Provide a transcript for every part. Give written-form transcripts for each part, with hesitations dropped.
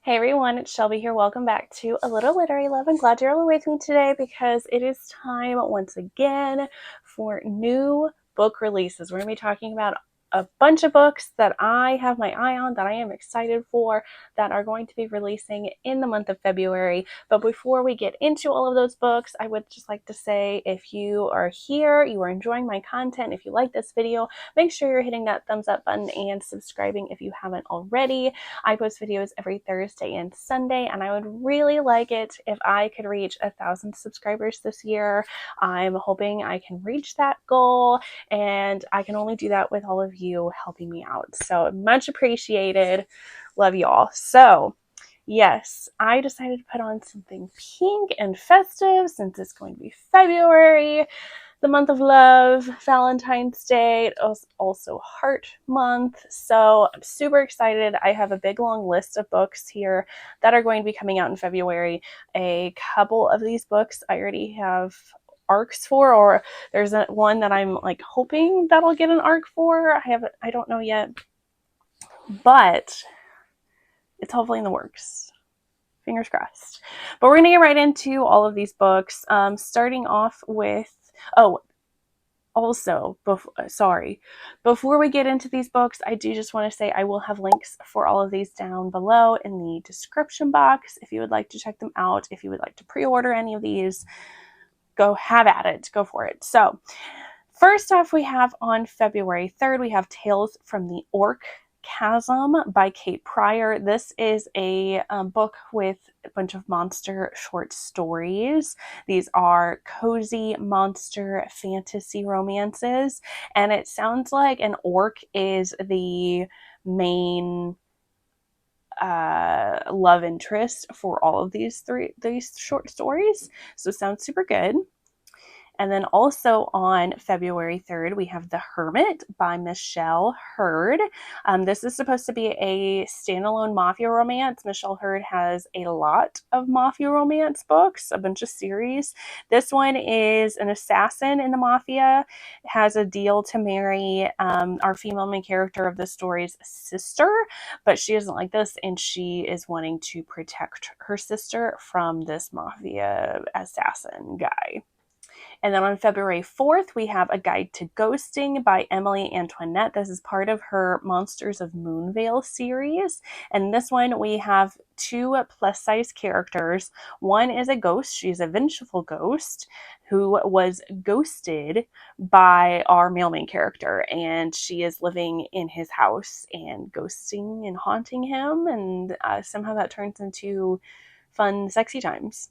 Hey everyone, it's Shelby here. Welcome back to A Little Literary Love. I'm glad you're all with me today because it is time once again for new book releases. We're going to be talking about a bunch of books that I have my eye on, that I am excited for, that are going to be releasing in the month of February. But before we get into all of those books, I would just like to say, if you are here, you are enjoying my content, if you like this video, make sure you're hitting that thumbs up button and subscribing if you haven't already. I post videos every Thursday and Sunday, and I would really like it if I could reach 1,000 subscribers this year. I'm hoping I can reach that goal, and I can only do that with all of you helping me out. So much appreciated. Love y'all. So yes, I decided to put on something pink and festive since it's going to be February, the month of love, Valentine's Day, also Heart Month. So I'm super excited. I have a big long list of books here that are going to be coming out in February. A couple of these books I already have arcs for, or there's one that I'm like hoping that I'll get an arc for. I don't know yet, but it's hopefully in the works. Fingers crossed. But we're going to get right into all of these books, starting off with, before we get into these books, I do just want to say I will have links for all of these down below in the description box if you would like to check them out. If you would like to pre-order any of these, go have at it. Go for it. So first off, we have on February 3rd, we have Tales from the Orc Chasm by Kate Pryor. This is a book with a bunch of monster short stories. These are cozy monster fantasy romances, and it sounds like an orc is the main love interest for all of these short stories. So it sounds super good. And then also on February 3rd, we have The Hermit by Michelle Hurd. This is supposed to be a standalone mafia romance. Michelle Hurd has a lot of mafia romance books, a bunch of series. This one is an assassin in the mafia, has a deal to marry our female main character of the story's sister, but she doesn't like this, and she is wanting to protect her sister from this mafia assassin guy. And then on February 4th, we have A Guide to Ghosting by Emily Antoinette. This is part of her Monsters of Moonvale series. And this one, we have two plus-size characters. One is a ghost. She's a vengeful ghost who was ghosted by our male main character. And she is living in his house and ghosting and haunting him. And somehow that turns into fun, sexy times.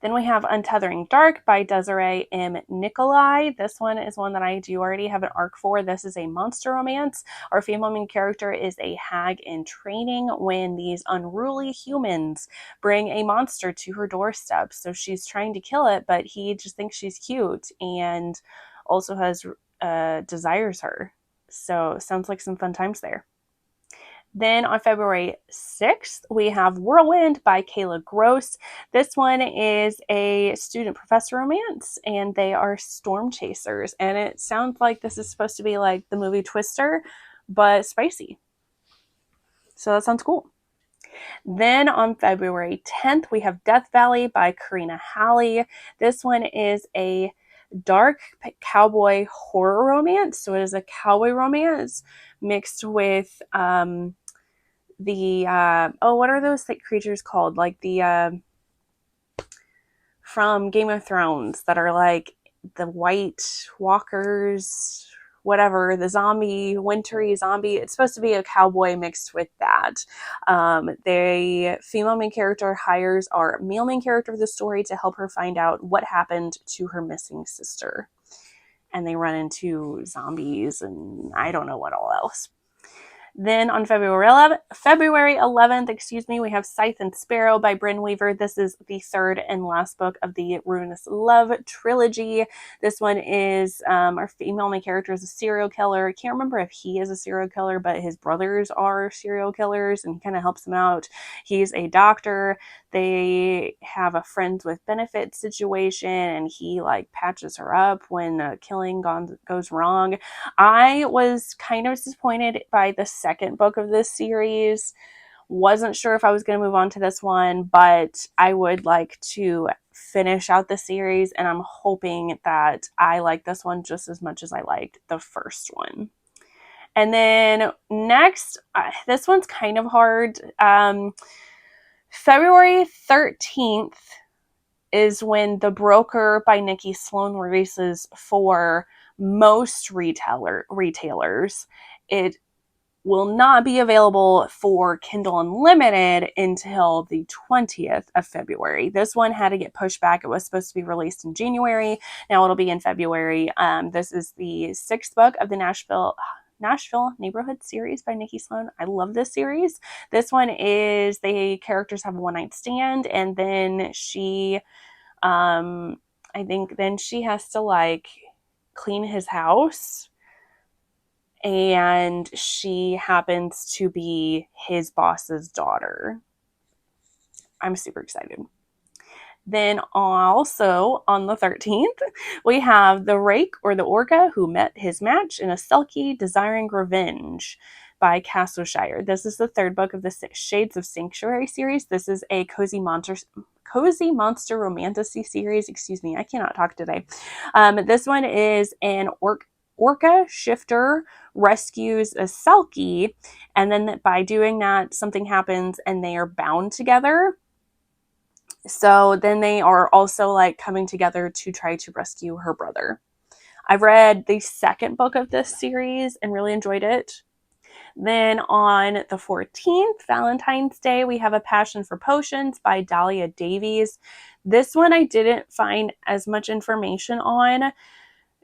Then we have Untethering Dark by Desiree M. Nicolai. This one is one that I do already have an arc for. This is a monster romance. Our female main character is a hag in training when these unruly humans bring a monster to her doorstep. So she's trying to kill it, but he just thinks she's cute and also has desires her. So sounds like some fun times there. Then on February 6th, we have Whirlwind by Kayla Gross. This one is a student-professor romance, and they are storm chasers. And it sounds like this is supposed to be like the movie Twister, but spicy. So that sounds cool. Then on February 10th, we have Death Valley by Karina Halley. This one is a dark cowboy horror romance. So it is a cowboy romance mixed with what are those creatures called? Like the from Game of Thrones that are like the White Walkers, whatever, the zombie, wintry zombie. It's supposed to be a cowboy mixed with that. The female main character hires our male main character of the story to help her find out what happened to her missing sister. And they run into zombies and I don't know what all else. Then on February 11th, we have Scythe and Sparrow by Bryn Weaver. This is the third and last book of the Ruinous Love trilogy. This one is our female main character is a serial killer. I can't remember if he is a serial killer, but his brothers are serial killers, and he kind of helps them out. He's a doctor. They have a friends with benefits situation, and he patches her up when a killing goes wrong. I was kind of disappointed by the second book of this series Wasn't sure if I was going to move on to this one, but I would like to finish out the series, and I'm hoping that I like this one just as much as I liked the first one. And then next, this one's kind of hard. February 13th is when The Broker by Nikki Sloan releases for most retailers. It will not be available for Kindle Unlimited until the 20th of February. This one had to get pushed back. It was supposed to be released in January. Now it'll be in February. This is the 6th book of the Nashville Neighborhood series by Nikki Sloan. I love this series. This one is the characters have a one-night stand, and then I think then she has to like clean his house, and she happens to be his boss's daughter. I'm super excited. Then also on the 13th, we have The Rake or the Orca Who Met His Match in a Selkie Desiring Revenge by Castleshire. This is the 3rd book of the Shades of Sanctuary series. This is a cozy monster romantasy series. Excuse me, I cannot talk today. This one is an orca shifter rescues a Selkie, and then by doing that, something happens and they are bound together. So then they are also like coming together to try to rescue her brother. I've read the 2nd book of this series and really enjoyed it. Then on the 14th, Valentine's Day, we have A Passion for Potions by Dahlia Davies. This one I didn't find as much information on.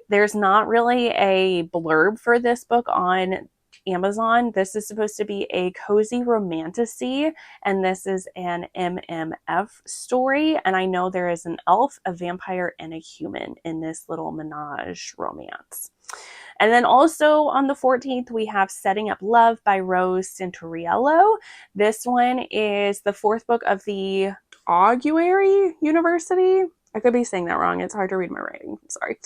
There's not really a blurb for this book on Amazon. This is supposed to be a cozy romantasy, and this is an MMF story. And I know there is an elf, a vampire, and a human in this little menage romance. And then also on the 14th, we have Setting Up Love by Rose Santoriello. This one is the 4th book of the Augury University. I could be saying that wrong. It's hard to read my writing. Sorry.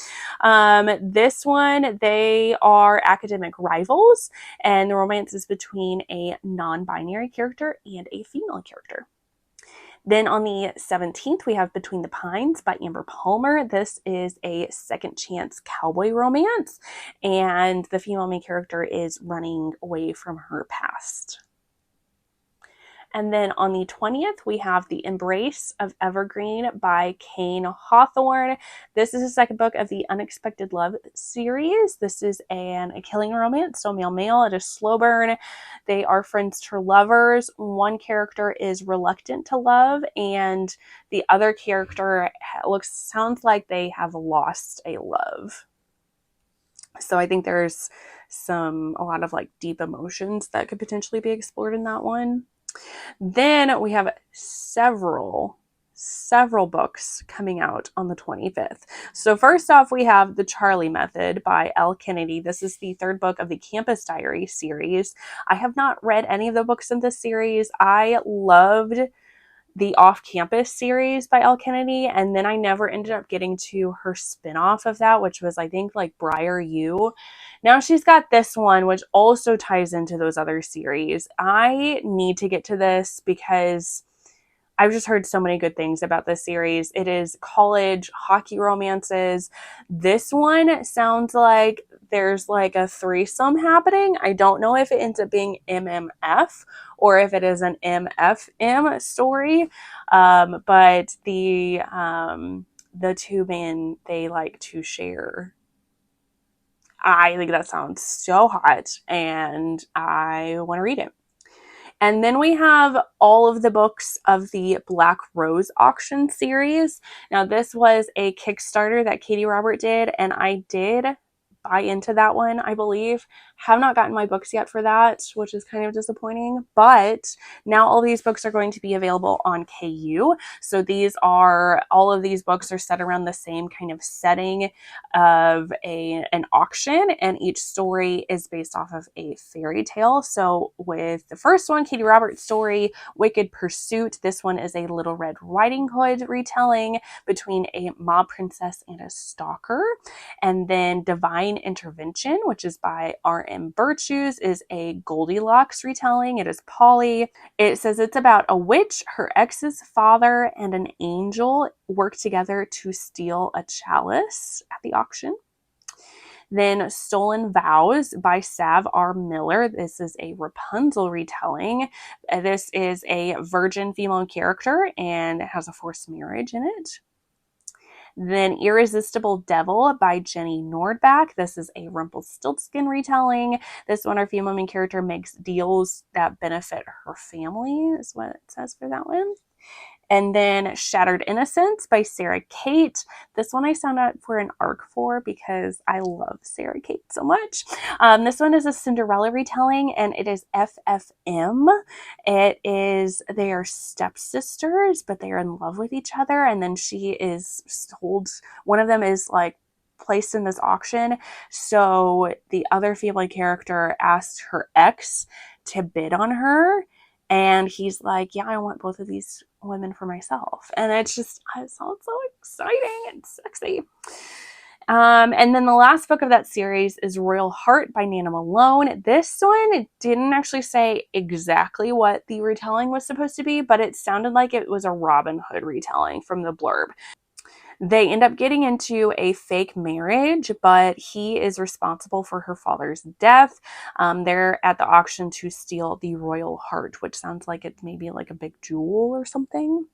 This one, they are academic rivals, and the romance is between a non-binary character and a female character. Then on the 17th, we have Between the Pines by Amber Palmer. This is a second chance cowboy romance, and the female main character is running away from her past. And then on the 20th, we have The Embrace of Evergreen by Kane Hawthorne. This is the 2nd book of the Unexpected Love series. This is a killing romance, so male. It is slow burn. They are friends to lovers. One character is reluctant to love, and the other character sounds like they have lost a love. So I think there's a lot of like deep emotions that could potentially be explored in that one. Then we have several books coming out on the 25th. So first off, we have The Charlie Method by Elle Kennedy. This is the 3rd book of the Campus Diary series. I have not read any of the books in this series. I loved the Off-Campus series by Elle Kennedy, and then I never ended up getting to her spinoff of that, which was, I think, like Briar U. Now she's got this one, which also ties into those other series. I need to get to this because I've just heard so many good things about this series. It is college hockey romances. This one sounds like there's like a threesome happening. I don't know if it ends up being MMF or if it is an MFM story. But the two men, they like to share. I think that sounds so hot, and I want to read it. And then we have all of the books of the Black Rose auction series. Now, this was a Kickstarter that Katie Robert did, and I did buy into that one, I believe. Have not gotten my books yet for that, which is kind of disappointing. But now all these books are going to be available on KU. So all of these books are set around the same kind of setting of an auction, and each story is based off of a fairy tale. So with the first one, Katie Roberts' story, Wicked Pursuit, this one is a Little Red Riding Hood retelling between a mob princess and a stalker. And then Divine Intervention, which is by and Virtues is a Goldilocks retelling. It is Polly. It says it's about a witch, her ex's father, and an angel work together to steal a chalice at the auction. Then Stolen Vows by Sav R. Miller. This is a Rapunzel retelling. This is a virgin female character and it has a forced marriage in it. Then Irresistible Devil by Jenny Nordbach. This is a Rumpelstiltskin retelling. This one, our female main character makes deals that benefit her family, is what it says for that one. And then Shattered Innocence by Sarah Kate. This one I signed up for an ARC for because I love Sarah Kate so much. This one is a Cinderella retelling and it is FFM. It is, they are stepsisters, but they are in love with each other. And then she is sold, one of them is like placed in this auction. So the other female character asked her ex to bid on her. And he's like, yeah, I want both of these women for myself. And it sounds so exciting and sexy. And then the last book of that series is Royal Heart by Nana Malone. This one didn't actually say exactly what the retelling was supposed to be, but it sounded like it was a Robin Hood retelling from the blurb. They end up getting into a fake marriage, but he is responsible for her father's death. They're at the auction to steal the royal heart, which sounds like it's maybe like a big jewel or something.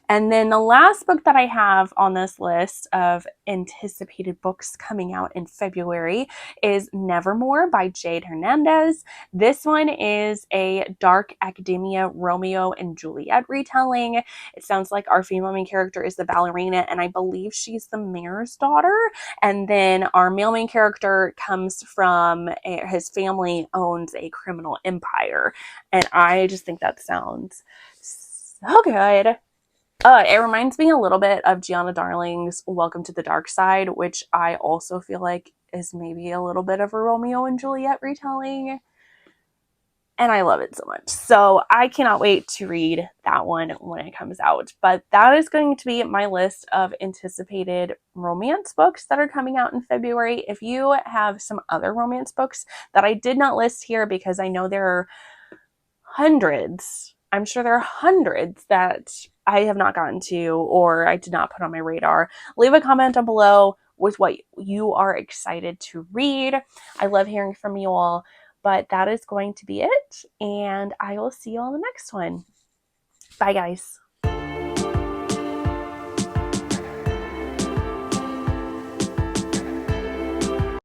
And then the last book that I have on this list of anticipated books coming out in February is Nevermore by Jade Hernandez. This one is a dark academia Romeo and Juliet retelling. It sounds like our female main character is the ballerina, and I believe she's the mayor's daughter. And then our male main character comes from, his family owns a criminal empire. And I just think that sounds so good. It reminds me a little bit of Gianna Darling's Welcome to the Dark Side, which I also feel like is maybe a little bit of a Romeo and Juliet retelling. And I love it so much. So I cannot wait to read that one when it comes out. But that is going to be my list of anticipated romance books that are coming out in February. If you have some other romance books that I did not list here, because I know there are hundreds, I'm sure there are hundreds that I have not gotten to or I did not put on my radar, leave a comment down below with what you are excited to read. I love hearing from you all, but that is going to be it. And I will see you on the next one. Bye, guys.